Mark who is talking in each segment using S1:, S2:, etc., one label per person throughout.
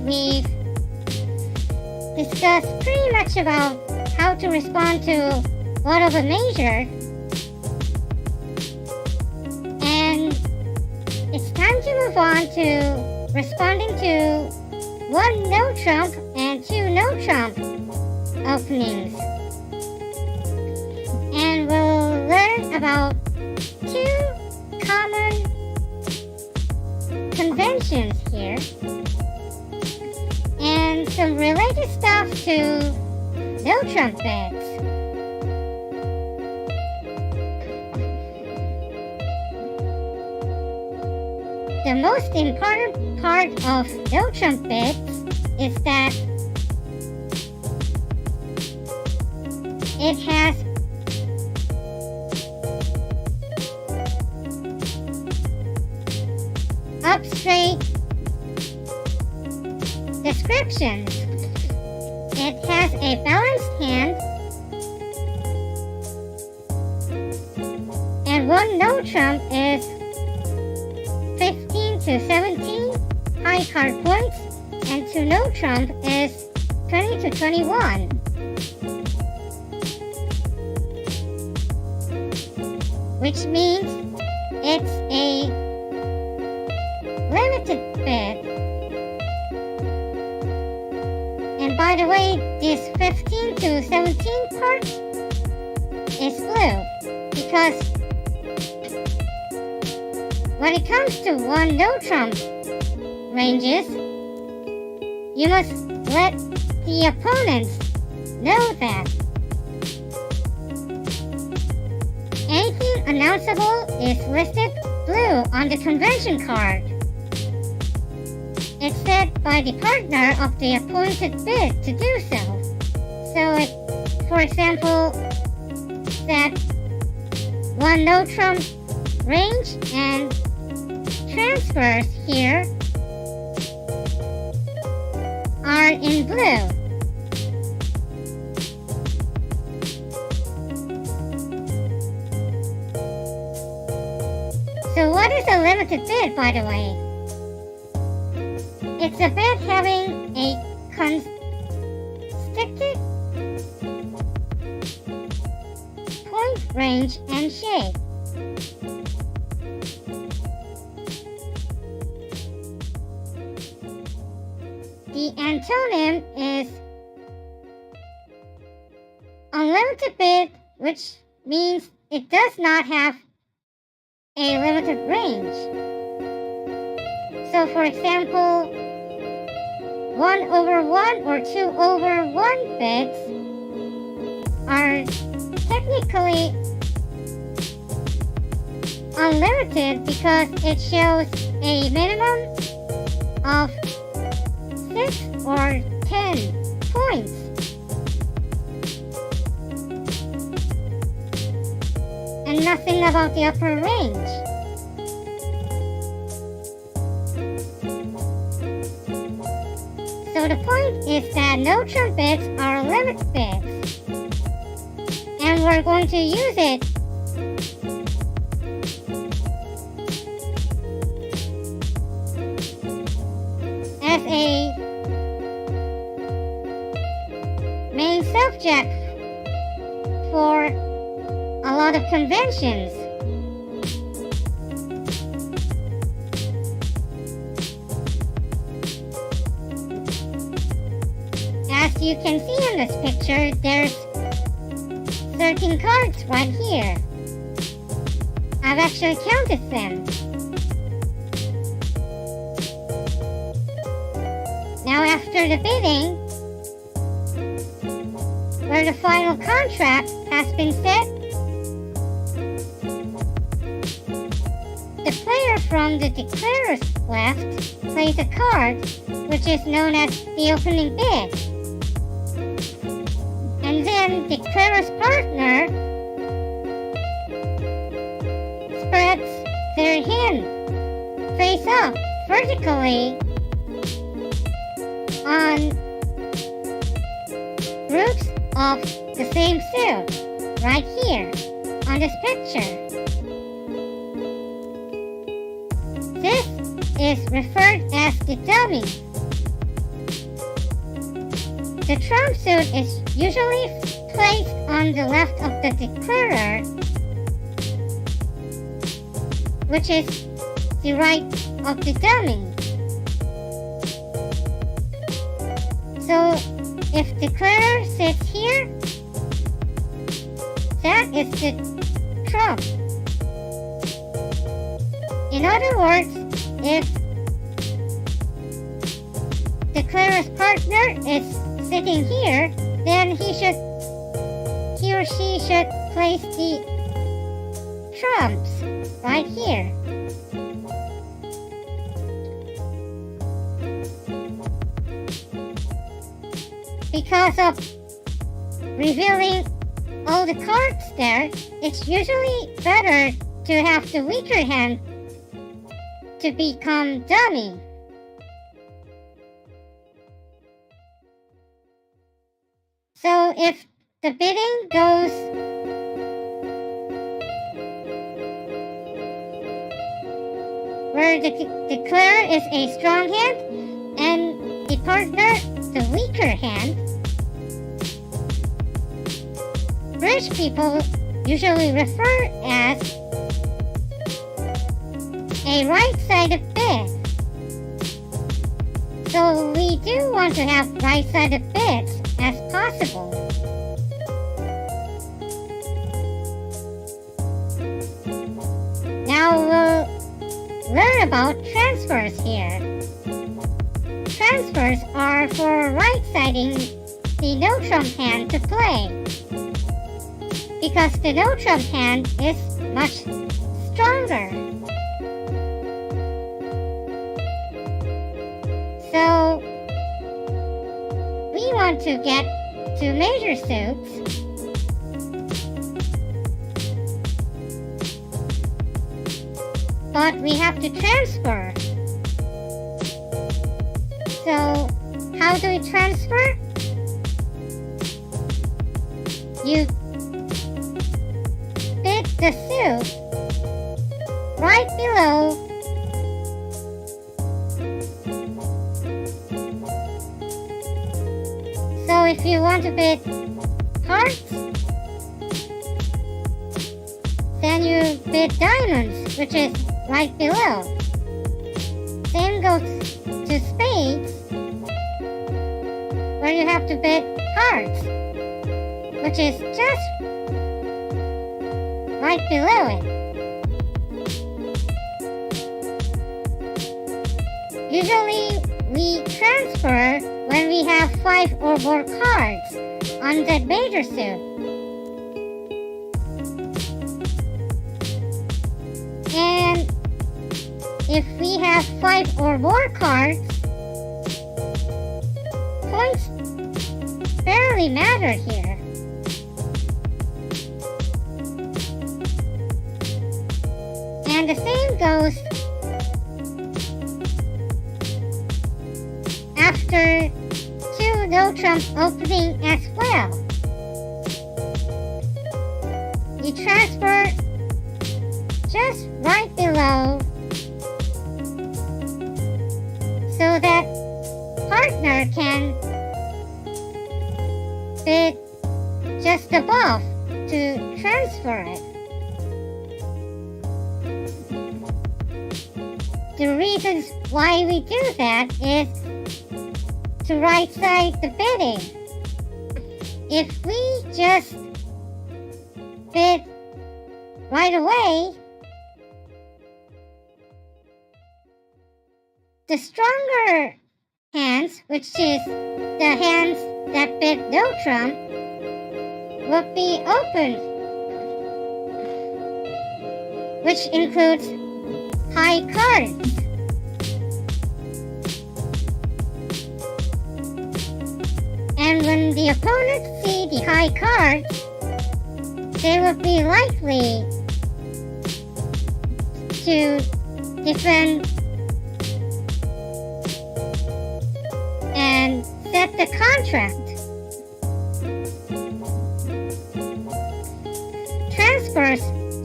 S1: we've discussed pretty much about how to respond to what of a major, and it's time to move on to responding to one no-trump and two no-trump openings. And we'll learn about two common conventions here and some related stuff to no-trump bets. The most important part of no-trump bets is that it has up straight descriptions. It has a balanced hand and one no trump is 15 to 17 high card points, and two no trump is 20 to 21. Which means it's a limited bet. And by the way, this 15 to 17 part is blue because when it comes to one no-trump ranges, you must let the opponents know that anything announceable is listed blue on the convention card. It's set by the partner of the appointed bid to do so. So if, for example, that one no-trump range and transfers here are in blue. So what is a limited bid, by the way? It's a bid having a constricted point range and shape. The antonym is unlimited bid, which means it does not have a limited range. So for example, 1/1 or 2/1 bids are technically unlimited because it shows a minimum of 6 or 10 points. And nothing about the upper range. So the point is that no trump bids are limit bids. And we're going to use it as a main subject for a lot of conventions. As you can see in this picture, there's 13 cards right here. I've actually counted them. Now after the bidding, where the final contract has been set, the player from the declarer's left plays a card which is known as the opening bid. And then the declarer's partner spreads their hand face up vertically on groups of the same suit right here on this picture. This is referred as the dummy. the trump suit is usually placed on the left of the declarer, which is the right of the dummy. So if declarer sits here, that is the trump. In other words, if declarer's partner is sitting here, then he or she should place the trumps right here. Because of revealing all the cards there, it's usually better to have the weaker hand to become dummy. So if the bidding goes where the declarer is a strong hand and the partner the weaker hand, bridge people usually refer as a right-sided bid. So we do want to have right-sided bids as possible. Now we'll learn about transfers here. Transfers are for right-siding the no-trump hand to play, because the no-trump hand is much stronger. So we want to get to major suits. But we have to transfer. So how do we transfer? You bid the suit right below So if you want to bid hearts, then you bid diamonds, which is right below. Same goes to spades, where you have to bid hearts, which is just right below it. Usually we transfer when we have 5 or more cards on that major suit. And if we have 5 or more cards, points barely matter here. And the same goes after 2 no-trump opening as well. You transfer just right below so that partner can bid just above to transfer it. The reasons why we do that is to right side the bidding. If we just bid right away, the stronger hands, which is the hands that bid no trump, will be open, which includes high cards. And when the opponents see the high cards, they will be likely to defend and set the contract. Transfers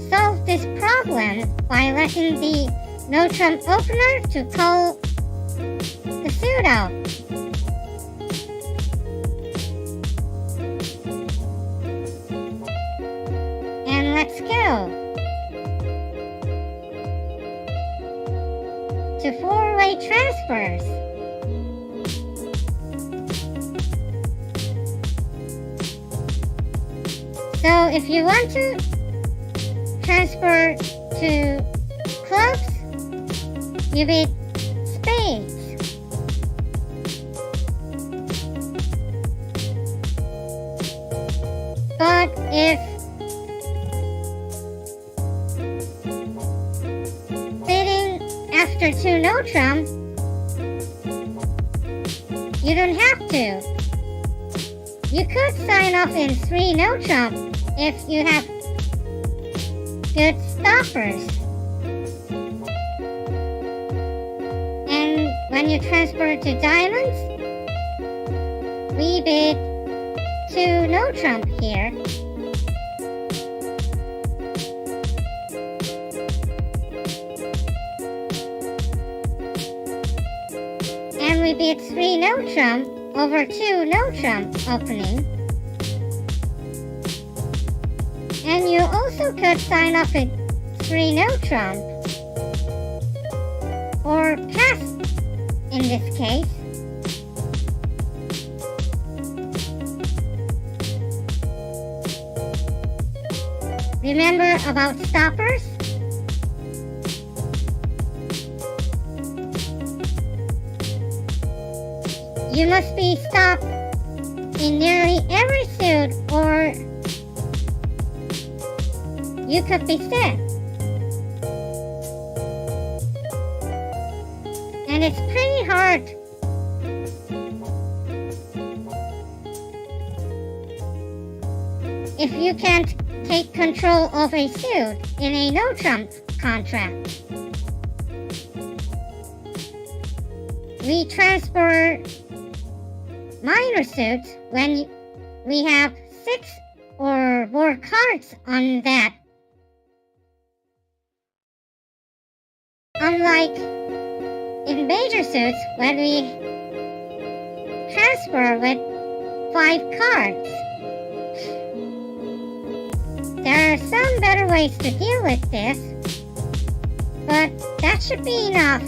S1: solve this problem by letting the no-trump opener to call the suit out. no to four-way transfers. So if you want to transfer to clubs, you beat spades. But if bidding after two notrump, you don't have to. You could sign off in three notrump if you have good stoppers. And when you transfer to diamonds, we bid two notrump here. And we bid three notrump over two notrump opening. And you also could sign off with three notrump, or pass in this case. Remember about stoppers? You must be stopped in nearly every suit or you could be set. And it's pretty hard if you can't take control of a suit in a no-trump contract. We transfer minor suits when we have 6 or more cards on that. Unlike in major suits when we transfer with 5 cards. There are some better ways to deal with this, but that should be enough.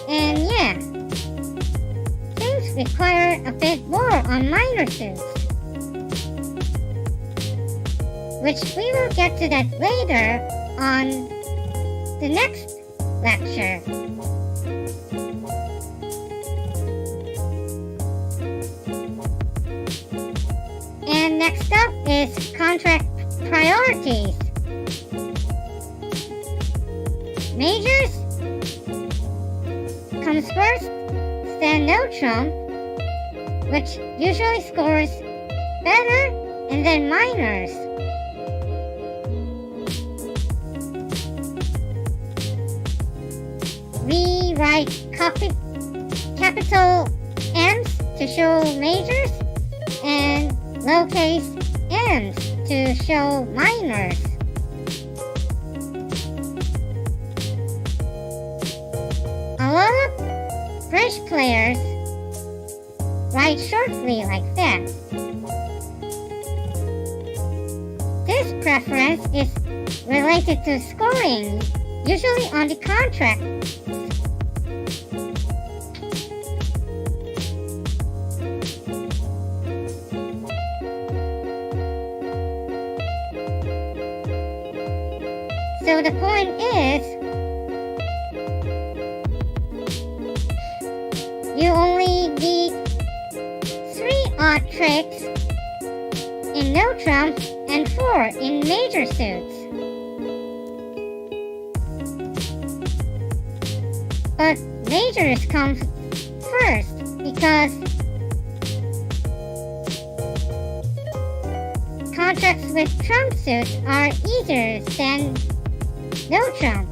S1: And yeah, things require a bit more on minor suits, which we will get to that later on the next lecture. And next up is contract priorities. Majors comes first, then no-trump, which usually scores better, and then minors. We write capital M's to show majors and lowercase m's to show minors. A lot of bridge players write shortly like that. This preference is related to scoring, usually on the contract. So the point is, you only need 3 odd tricks in no-trump and 4 in major suits. But majors come first because contracts with trump suits are easier than no-trump.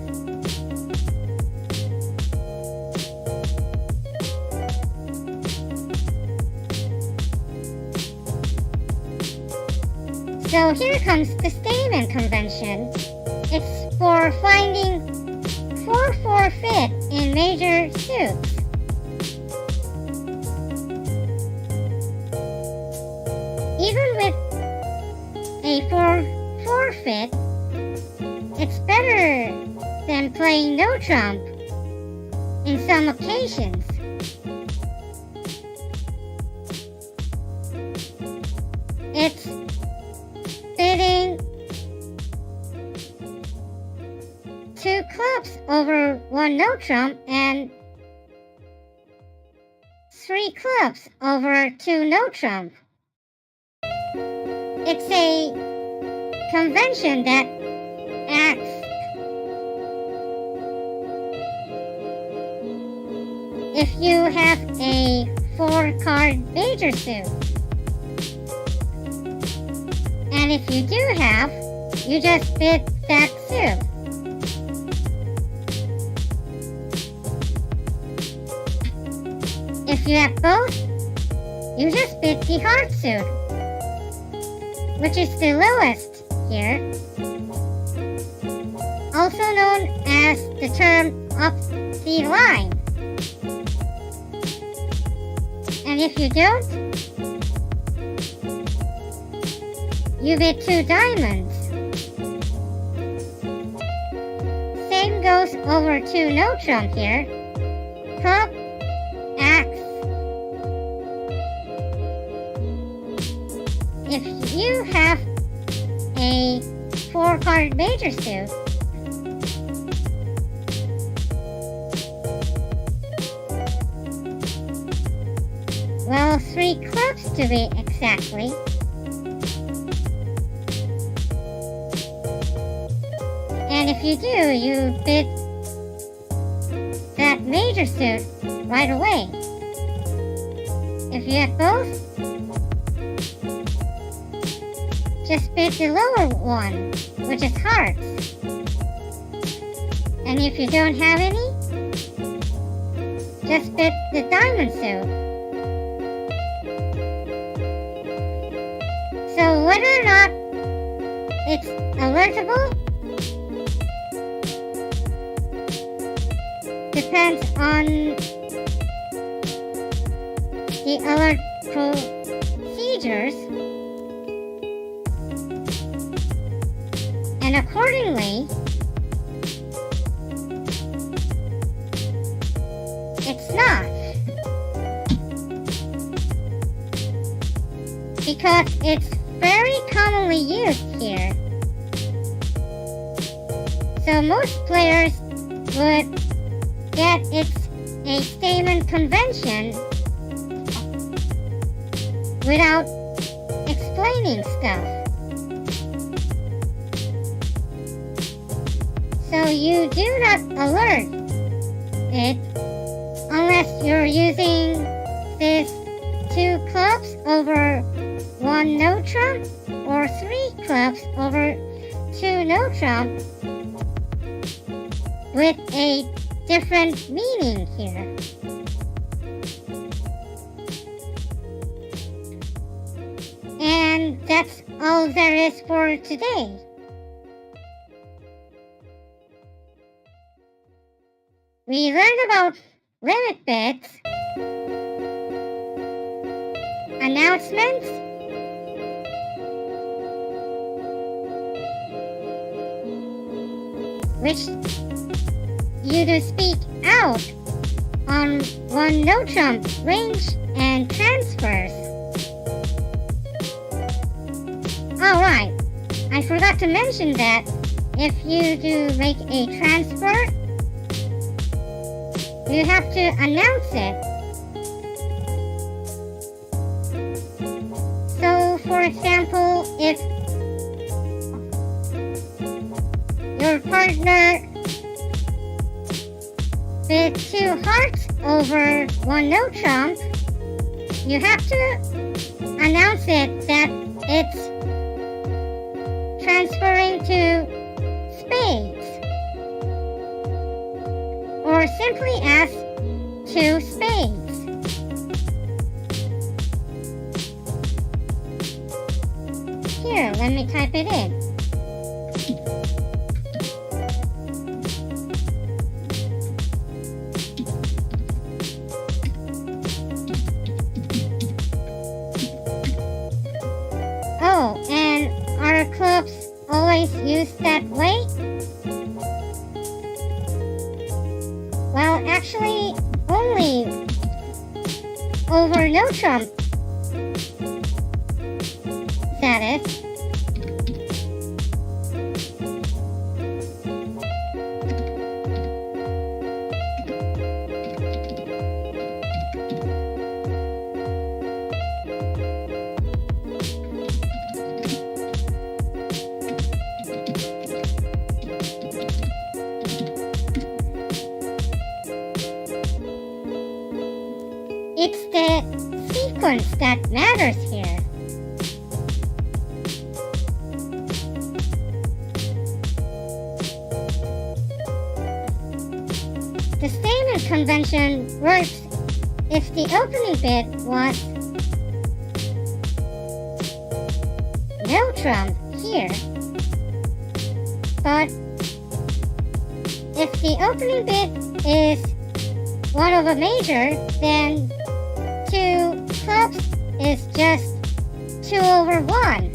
S1: So here comes the statement convention. It's for finding 4-4 fit in major suits. Even with for forfeit, it's better than playing no trump in some occasions. It's bidding 2 clubs over 1 no trump and 3 clubs over 2 no trump. It's a convention that asks if you have a 4-card major suit. And if you do have, you just bid that suit. If you have both, you just bid the heart suit, which is the lowest here, also known as the term up the line. And if you don't, you bid 2 diamonds. Same goes over 2 no trump here. Club, axe. If you have a 4-card major suit, well, 3 clubs to be exactly. And if you do, you bid that major suit right away. If you have both, just bid the lower one, which is hearts. And if you don't have any, just bid the diamond suit. So whether or not it's alertable depends on the alert procedures, and accordingly, it's not. Because it's very commonly used here. So most players would get it's a statement convention without explaining stuff. So you do not alert it unless you're using this 2 clubs over 1 no trump or 3 clubs over 2 no trump with a different meaning here. And that's all there is for today. We learned about limit bids, announcements, which you do speak out on 1 no trump range and transfers. Alright, I forgot to mention that if you do make a transfer, you have to announce it. So, for example, if your partner bid 2 hearts over 1 no trump, you have to announce it that it's transferring to spades, or simply as 2 spades. Here, let me type it in. Well, actually, only over notrump status. It's the sequence that matters here. The statement convention works if the opening bit was no trump here. But if the opening bit is one of a major, then 2 clubs is just 2 over 1.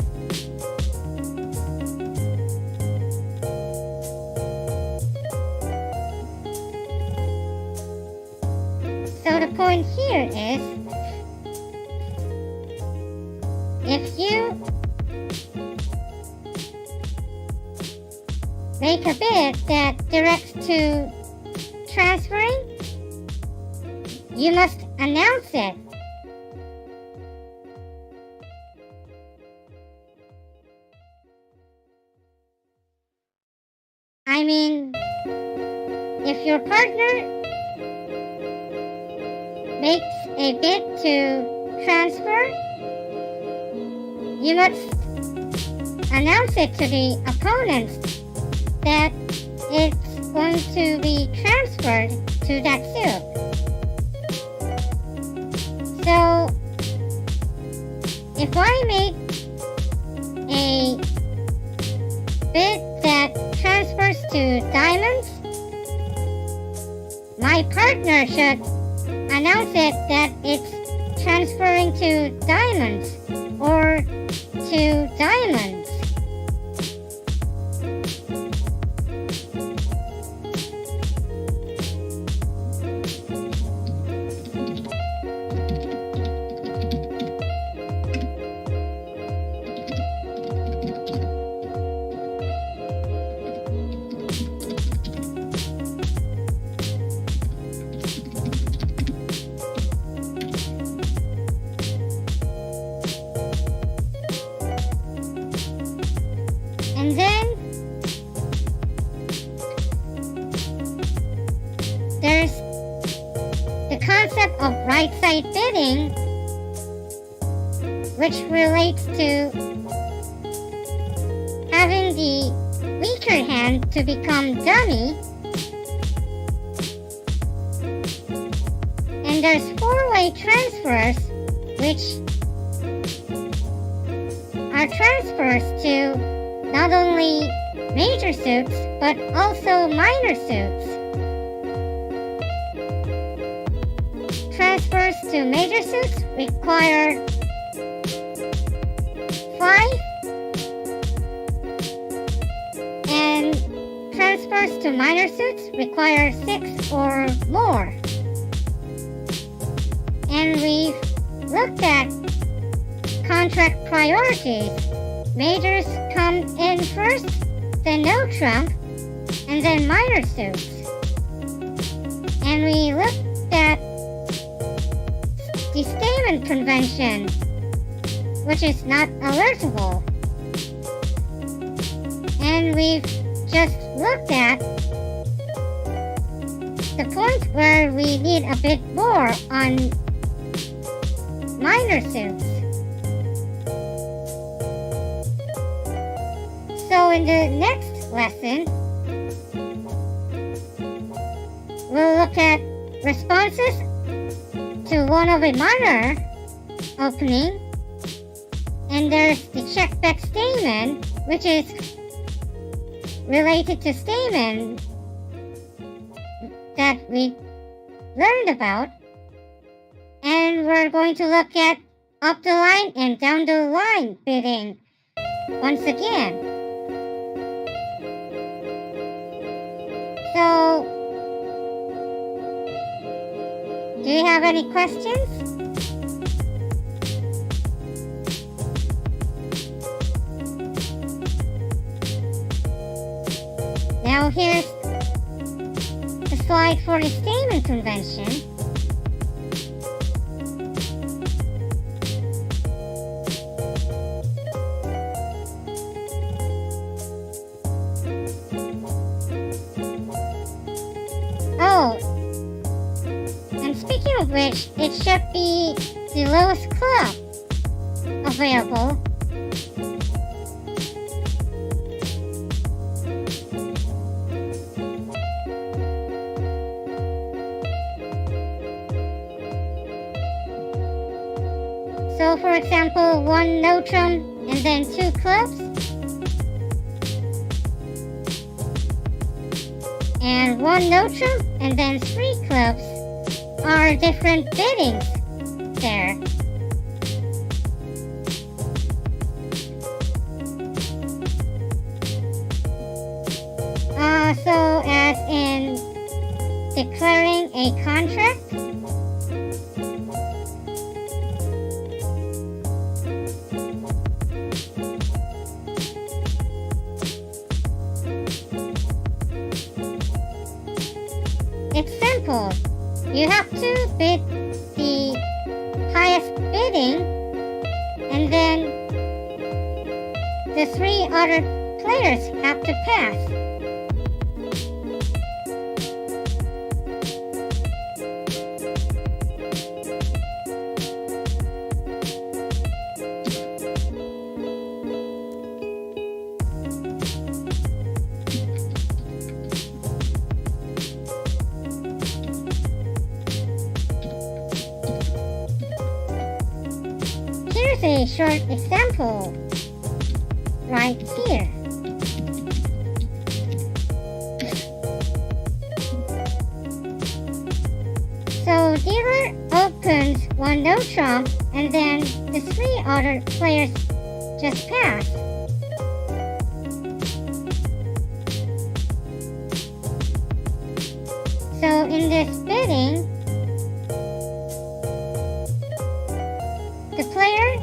S1: So the point here is, if you make a bid that directs to transferring, you must announce it. I mean, if your partner makes a bid to transfer, you must announce it to the opponents that it's going to be transferred to that suit. So, if I make a bid that transfers to diamonds, my partner should announce it that it's transferring to diamonds or to diamonds. And then there's the concept of right side bidding, which relates to having the weaker hand to become dummy. And there's four-way transfers, which are transfers to not only major suits, but also minor suits. Transfers to major suits require 5, and transfers to minor suits require 6 or more. And we've looked at contract priorities. Majors come in first, then no trump, and then minor suits. And we looked at the statement convention, which is not alertable. And we've just looked at the point where we need a bit more on minor suits. So in the next lesson, we'll look at responses to one of a minor opening, and there's the check back statement, which is related to statement that we learned about, and we're going to look at up the line and down the line bidding once again. So Do you have any questions? Now here's the slide for the statement convention. Oh, and speaking of which, it should be the lowest club available. So for example, one notrump and then 2 clubs. And one notrump and then 3 clubs are different biddings there. So as in declaring a contract. It's simple. You have to bid the highest bidding, and then the 3 other players have to pass. Here's a short example right here. So dealer opens one no trump and then the 3 other players just pass. So in this bidding, the player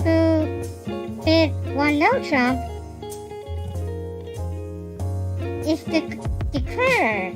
S1: who bid one no trump is the declarer.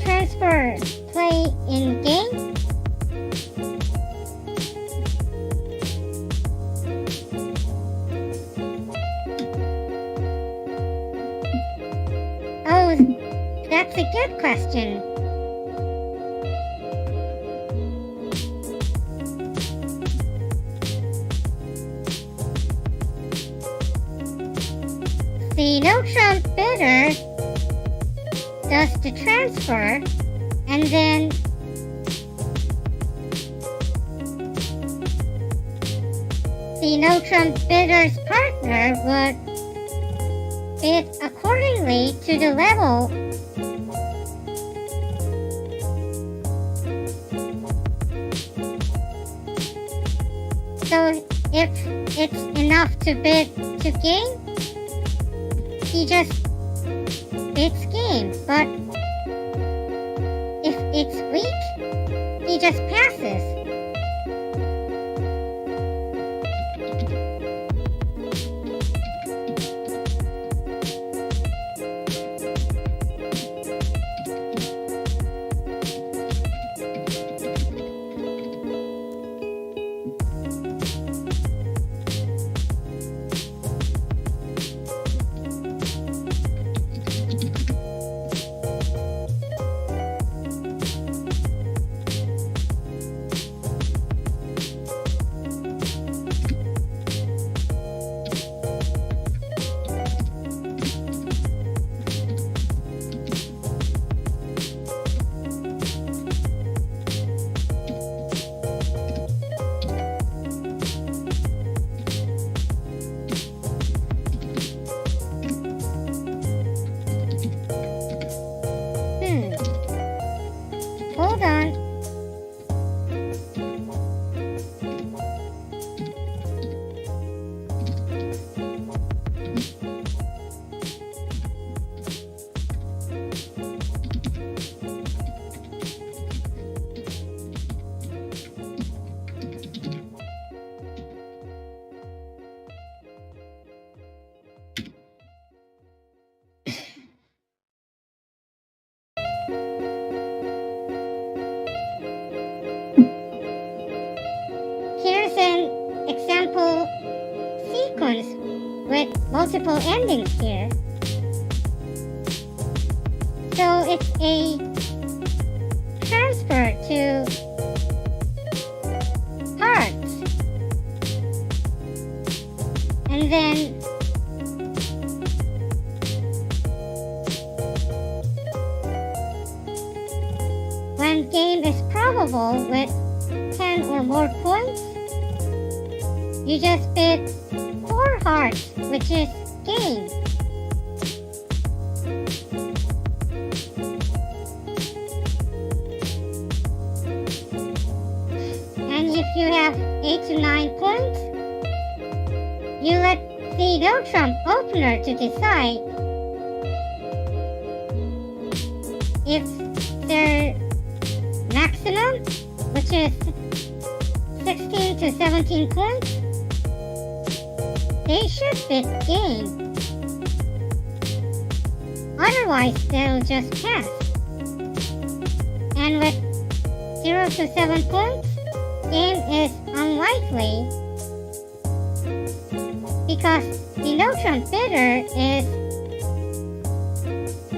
S1: Transfer play in game. Oh, that's a good question. The no trump bidder does the transfer, and then the no trump bidder's partner would bid accordingly to the level so if it's enough to bid to game, he just bids game, but if it's weak, he just passes. hold on. Here's an example sequence with multiple endings here. So it's a transfer to parts. And then when game is probable with 10 or more points, you just bid 4 hearts, which is game. And if you have 8 to 9 points, you let the no-trump opener to decide if their maximum, which is 16 to 17 points, they should bid game. Otherwise, they'll just pass. And with 0 to 7 points, game is unlikely because the no-trump bidder is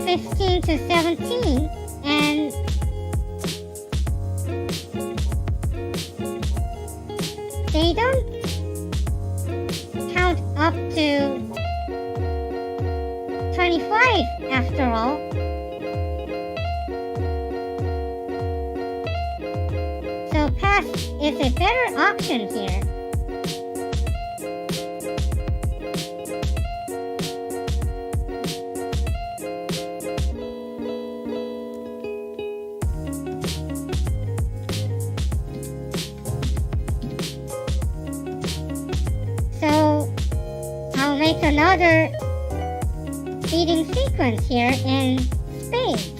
S1: 15 to 17 and they don't count up to 25 after all. So pass is a better option here. So I'll make another beating sequence here in spades.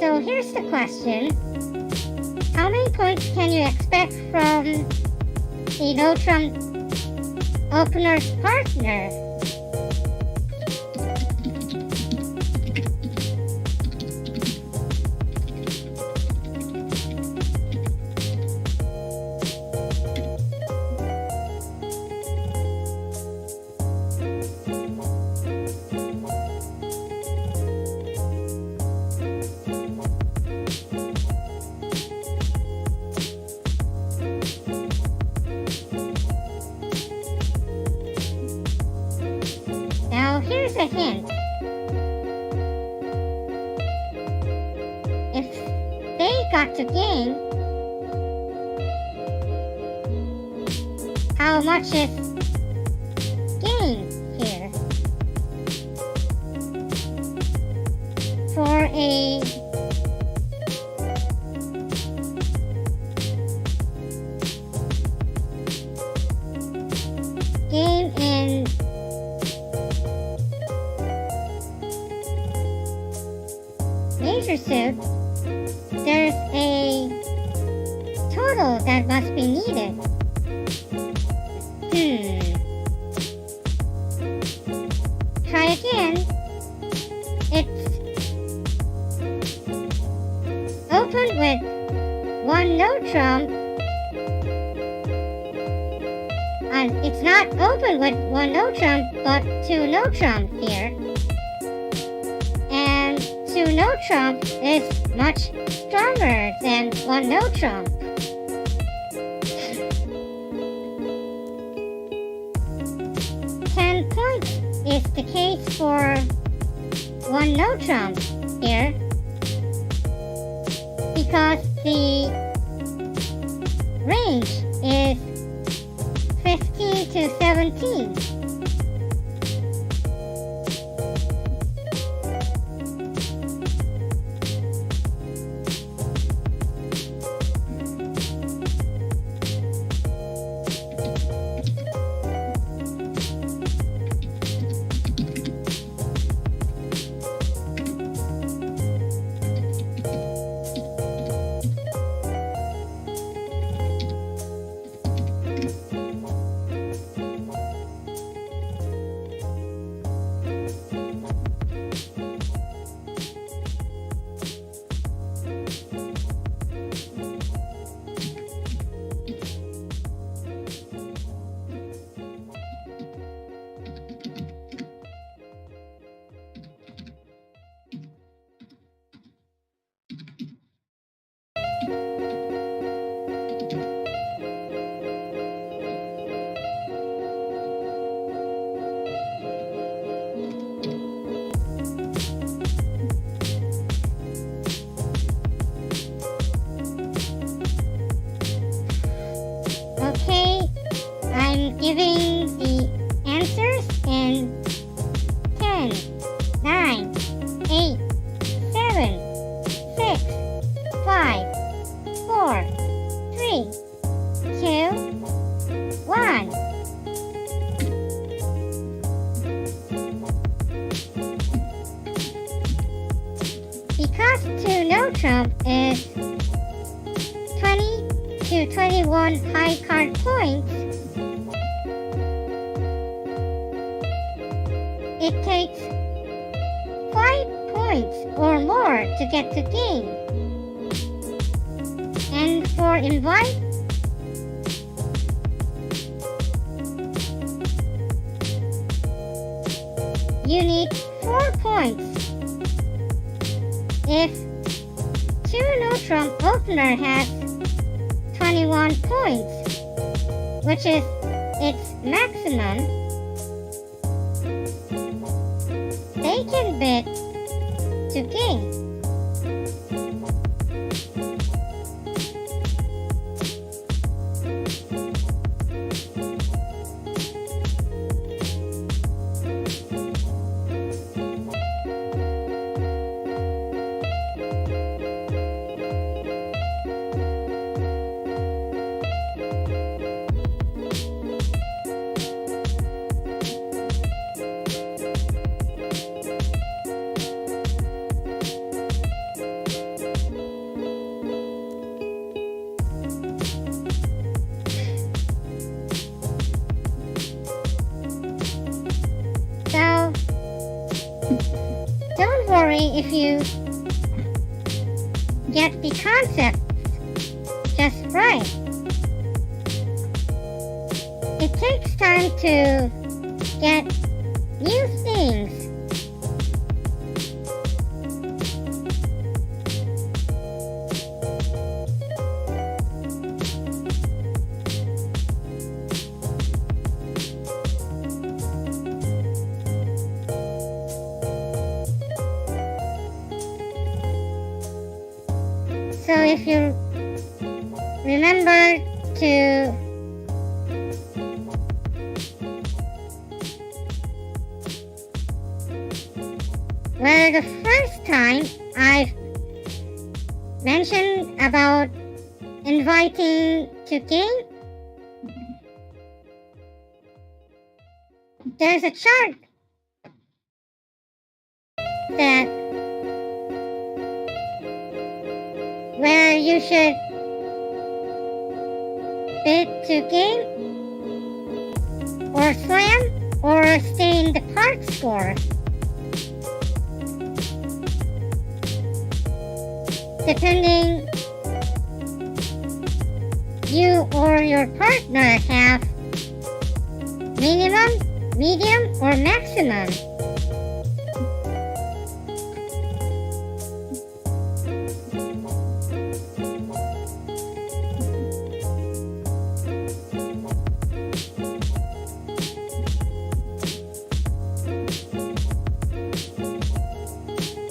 S1: So here's the question. How many points can you expect from the no-trump opener's partner? Now here's a hint. If they got to game, how much is game here? For a game in major suit, there's a total that must be needed. Try again. It's opened with one notrump. And it's not open with one notrump, but two notrump here. And two notrump is much stronger than one notrump. Is the case for one notrump here, because the range is 15 to 17. Giving the answers in 10, 9, 8, 7, 6, 5, 4, 3, 2, 1. Because 2 no trump is 20 to 21 high card points, it takes 5 points or more to get to game. And for invite, you need 4 points. If 2 no trump opener has 21 points, which is its maximum, they can bid to game. If you get the concept just right. It takes time to get new things. So if you remember to the first time I've mentioned about inviting to game, there's a chart that you should bid to game or slam or stay in the park score. Depending, you or your partner have minimum, medium, or maximum.